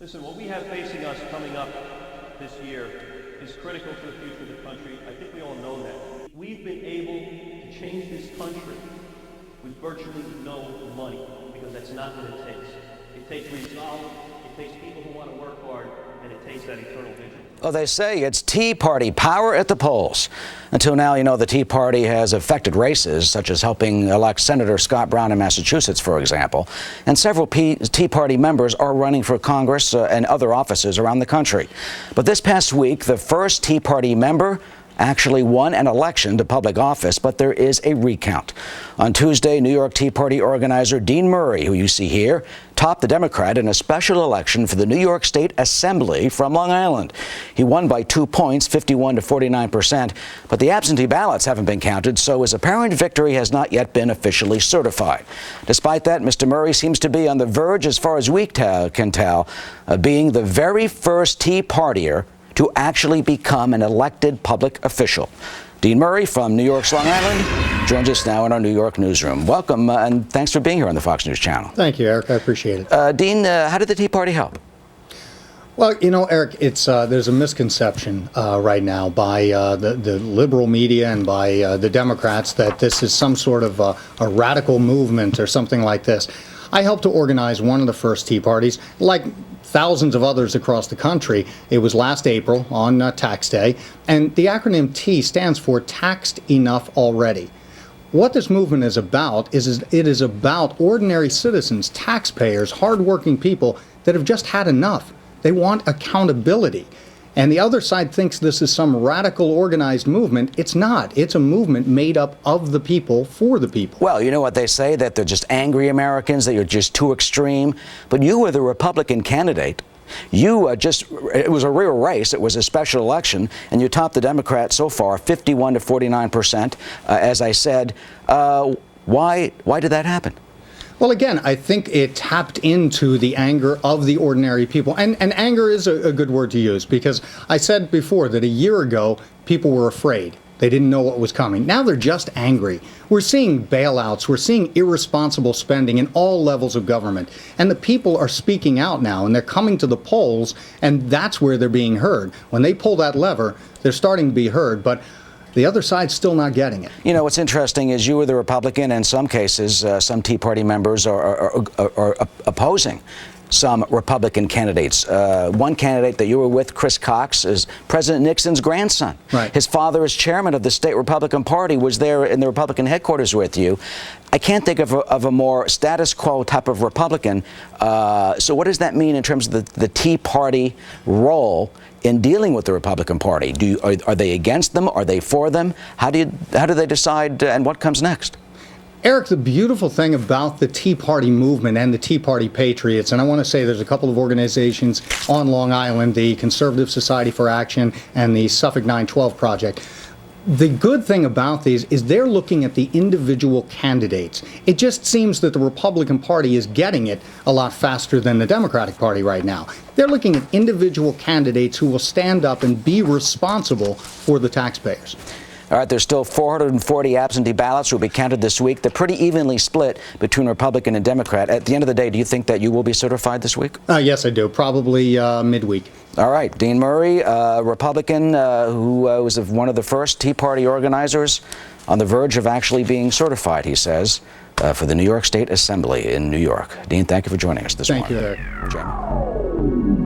Listen, what we have facing us coming up this year is critical to the future of the country. I think we all know that. We've been able to change this country with virtually no money, because that's not what it takes. It takes resolve, it takes people who want to work hard, and it takes that eternal vision. Well, they say it's Tea Party power at the polls. Until now, you know, the Tea Party has affected races, such as helping elect Senator Scott Brown in Massachusetts, for example. And several Tea Party members are running for Congress and other offices around the country. But this past week, the first Tea Party member actually won an election to public office, but there is a recount. On Tuesday, New York Tea Party organizer Dean Murray, who you see here, topped the Democrat in a special election for the New York State Assembly from Long Island. He won by 2 points, 51 to 49%, but the absentee ballots haven't been counted, so his apparent victory has not yet been officially certified. Despite that, Mr. Murray seems to be on the verge, as far as we can tell, of being the very first Tea Partier to actually become an elected public official. Dean Murray from New York's Long Island joins us now in our New York newsroom. Welcome, and thanks for being here on the Fox News Channel. Thank you, Eric. I appreciate it. Dean, how did the Tea Party help? Well, you know, Eric, there's a misconception right now by the liberal media and by the Democrats that this is some sort of a radical movement or something like this. I helped to organize one of the first Tea Parties, like thousands of others across the country. It was last April on Tax Day, and the acronym T stands for Taxed Enough Already. What this movement is about is it is about ordinary citizens, taxpayers, hardworking people that have just had enough. They want accountability. And the other side thinks this is some radical organized movement. It's not. It's a movement made up of the people for the people. Well, you know what they say, that they're just angry Americans, that you're just too extreme. But you were the Republican candidate. It was a real race. It was a special election, and you topped the Democrat so far, 51 to 49%. As I said, why did that happen? Well, again, I think it tapped into the anger of the ordinary people. And anger is a good word to use, because I said before that a year ago, people were afraid. They didn't know what was coming. Now they're just angry. We're seeing bailouts. We're seeing irresponsible spending in all levels of government. And the people are speaking out now, and they're coming to the polls, and that's where they're being heard. When they pull that lever, they're starting to be heard. But the other side's still not getting it. You know, what's interesting is you were the Republican, and in some cases, some Tea Party members are opposing some Republican candidates. One candidate that you were with, Chris Cox, is President Nixon's grandson. Right. His father is chairman of the state Republican Party, was there in the Republican headquarters with you. I can't think of a more status quo type of Republican. So what does that mean in terms of the Tea Party role in dealing with the Republican Party? Are they against them? Are they for them? How do they decide, and what comes next? Eric, the beautiful thing about the Tea Party movement and the Tea Party Patriots, and I want to say there's a couple of organizations on Long Island, the Conservative Society for Action and the Suffolk 912 Project. The good thing about these is they're looking at the individual candidates. It just seems that the Republican Party is getting it a lot faster than the Democratic Party right now. They're looking at individual candidates who will stand up and be responsible for the taxpayers. All right, there's still 440 absentee ballots will be counted this week. They're pretty evenly split between Republican and Democrat. At the end of the day, do you think that you will be certified this week? Yes, I do. Probably midweek. All right. Dean Murray, Republican, who was one of the first Tea Party organizers, on the verge of actually being certified, he says, for the New York State Assembly in New York. Dean, thank you for joining us this morning. Thank you, Eric.